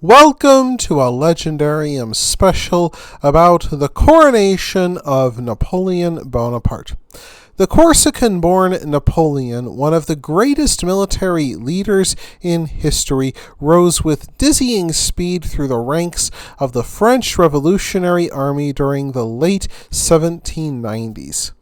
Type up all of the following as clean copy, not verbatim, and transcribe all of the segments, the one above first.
Welcome to a Legendarium special about the coronation of Napoleon Bonaparte. The Corsican-born Napoleon, one of the greatest military leaders in history, rose with dizzying speed through the ranks of the French Revolutionary Army during the late 1790s.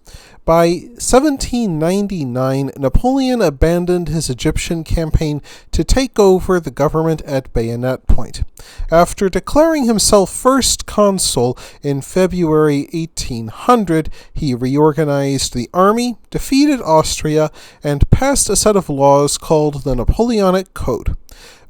By 1799, Napoleon abandoned his Egyptian campaign to take over the government at bayonet point. After declaring himself first consul in February 1800, he reorganized the army, defeated Austria, and passed a set of laws called the Napoleonic Code.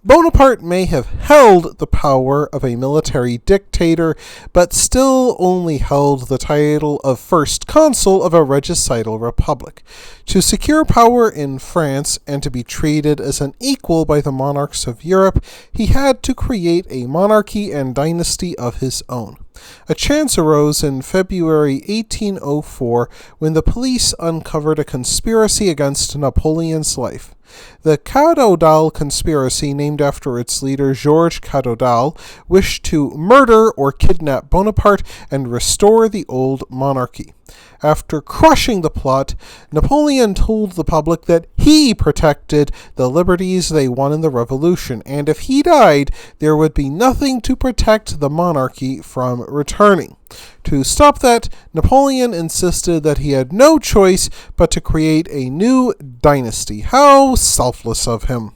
Bonaparte may have held the power of a military dictator, but still only held the title of First Consul of a regicidal republic. To secure power in France and to be treated as an equal by the monarchs of Europe, he had to create a monarchy and dynasty of his own. A chance arose in February 1804 when the police uncovered a conspiracy against Napoleon's life. The Cadoudal conspiracy, named after its leader Georges Cadoudal, wished to murder or kidnap Bonaparte and restore the old monarchy. After crushing the plot, Napoleon told the public that he protected the liberties they won in the revolution, and if he died, there would be nothing to protect the monarchy from returning. To stop that, Napoleon insisted that he had no choice but to create a new dynasty. How selfless of him!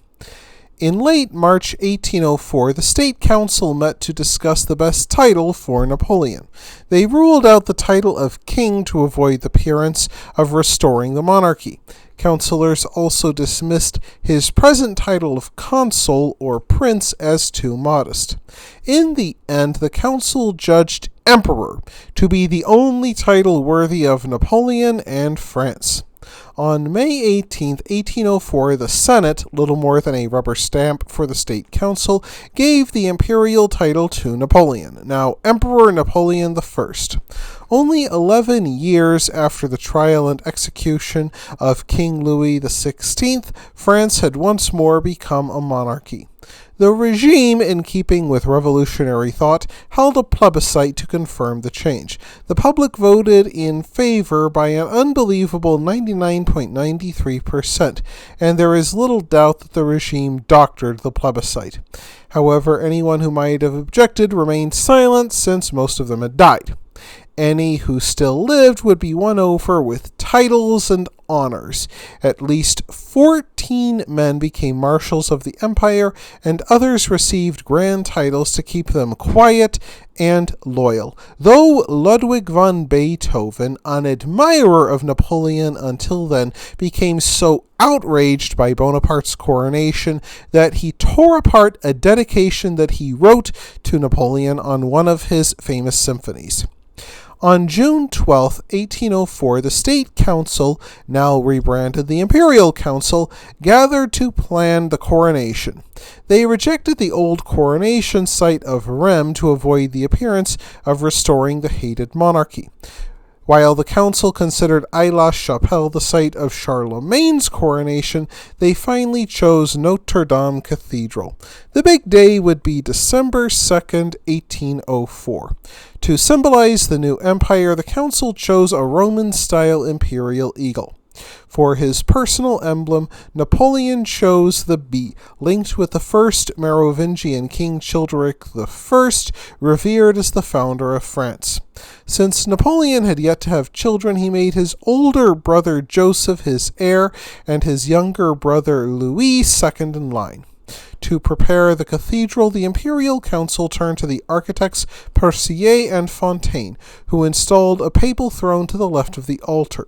In late March 1804, the State Council met to discuss the best title for Napoleon. They ruled out the title of king to avoid the appearance of restoring the monarchy. Councillors also dismissed his present title of consul or prince as too modest. In the end, the council judged emperor to be the only title worthy of Napoleon and France. On May 18, 1804, the Senate, little more than a rubber stamp for the State Council, gave the imperial title to Napoleon, now Emperor Napoleon I. Only 11 years after the trial and execution of King Louis XVI, France had once more become a monarchy. The regime, in keeping with revolutionary thought, held a plebiscite to confirm the change. The public voted in favor by an unbelievable 99.93%, and there is little doubt that the regime doctored the plebiscite. However, anyone who might have objected remained silent since most of them had died. Any who still lived would be won over with titles and honors. At least 14 men became marshals of the empire, and others received grand titles to keep them quiet and loyal. Though Ludwig von Beethoven, an admirer of Napoleon until then, became so outraged by Bonaparte's coronation that he tore apart a dedication that he wrote to Napoleon on one of his famous symphonies. On June 12, 1804, the State Council, now rebranded the Imperial Council, gathered to plan the coronation. They rejected the old coronation site of Rheims to avoid the appearance of restoring the hated monarchy. While the council considered Aix-la-Chapelle the site of Charlemagne's coronation, they finally chose Notre-Dame Cathedral. The big day would be December 2nd, 1804. To symbolize the new empire, the council chose a Roman-style imperial eagle. For his personal emblem, Napoleon chose the bee, linked with the first Merovingian king Childeric I, revered as the founder of France. Since Napoleon had yet to have children, he made his older brother Joseph his heir, and his younger brother Louis second in line. To prepare the cathedral, the Imperial Council turned to the architects Percier and Fontaine, who installed a papal throne to the left of the altar.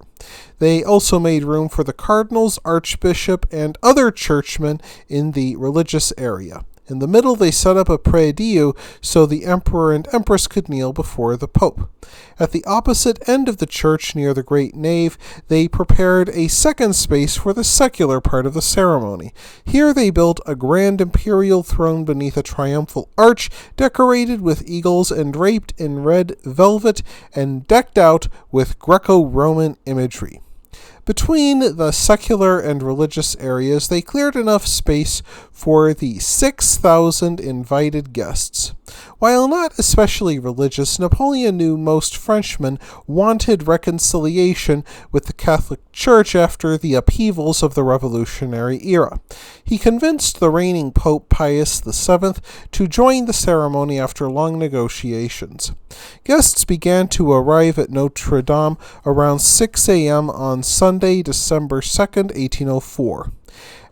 They also made room for the cardinals, archbishop, and other churchmen in the religious area. In the middle, they set up a prie-dieu so the emperor and empress could kneel before the pope. At the opposite end of the church, near the great nave, they prepared a second space for the secular part of the ceremony. Here they built a grand imperial throne beneath a triumphal arch, decorated with eagles and draped in red velvet and decked out with Greco-Roman imagery. Between the secular and religious areas, they cleared enough space for the 6,000 invited guests. While not especially religious, Napoleon knew most Frenchmen wanted reconciliation with the Catholic Church after the upheavals of the Revolutionary era. He convinced the reigning Pope Pius VII to join the ceremony after long negotiations. Guests began to arrive at Notre-Dame around 6 a.m. on Sunday, December 2nd, 1804.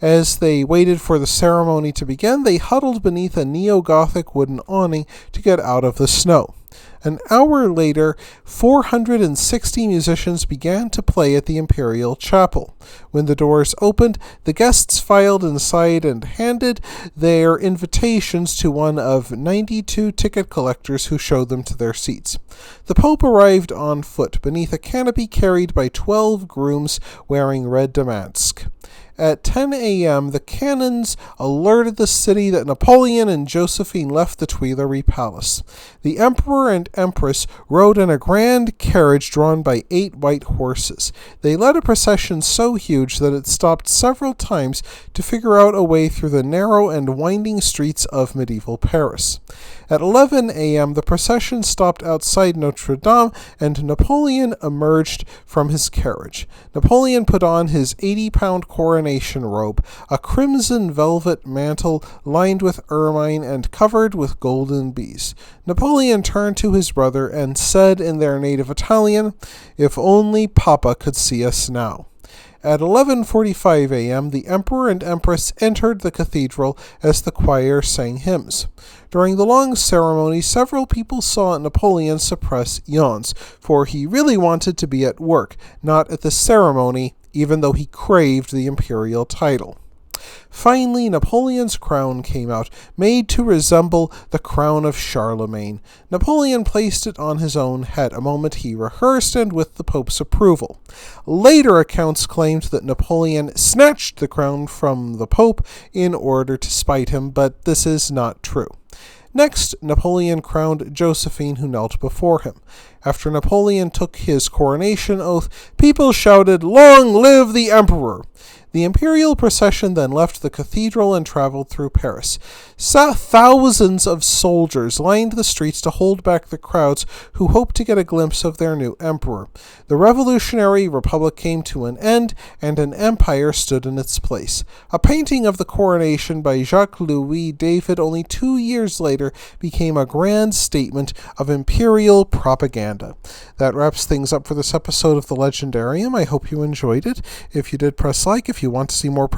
As they waited for the ceremony to begin, they huddled beneath a neo-Gothic wooden awning to get out of the snow. An hour later, 460 musicians began to play at the Imperial Chapel. When the doors opened, the guests filed inside and handed their invitations to one of 92 ticket collectors who showed them to their seats. The Pope arrived on foot, beneath a canopy carried by 12 grooms wearing red damask. At 10 a.m., the cannons alerted the city that Napoleon and Josephine left the Tuileries Palace. The Emperor and Empress rode in a grand carriage drawn by 8 white horses. They led a procession so huge that it stopped several times to figure out a way through the narrow and winding streets of medieval Paris. At 11 a.m., the procession stopped outside Notre-Dame, and Napoleon emerged from his carriage. Napoleon put on his 80-pound coronation robe, a crimson velvet mantle lined with ermine and covered with golden bees. Napoleon turned to his brother and said in their native Italian, "If only Papa could see us now." At 11:45 a.m., the Emperor and Empress entered the cathedral as the choir sang hymns. During the long ceremony, several people saw Napoleon suppress yawns, for he really wanted to be at work, not at the ceremony, even though he craved the imperial title. Finally, Napoleon's crown came out, made to resemble the crown of Charlemagne. Napoleon placed it on his own head, a moment he rehearsed and with the Pope's approval. Later accounts claimed that Napoleon snatched the crown from the Pope in order to spite him, but this is not true. Next, Napoleon crowned Josephine, who knelt before him. After Napoleon took his coronation oath, people shouted, "Long live the Emperor!" The imperial procession then left the cathedral and traveled through Paris. Thousands of soldiers lined the streets to hold back the crowds who hoped to get a glimpse of their new emperor. The revolutionary republic came to an end, and an empire stood in its place. A painting of the coronation by Jacques-Louis David only 2 years later became a grand statement of imperial propaganda. That wraps things up for this episode of The Legendarium. I hope you enjoyed it. If you did, press like. If you want to see more,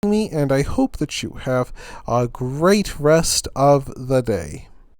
me, and I hope that you have a great rest of the day.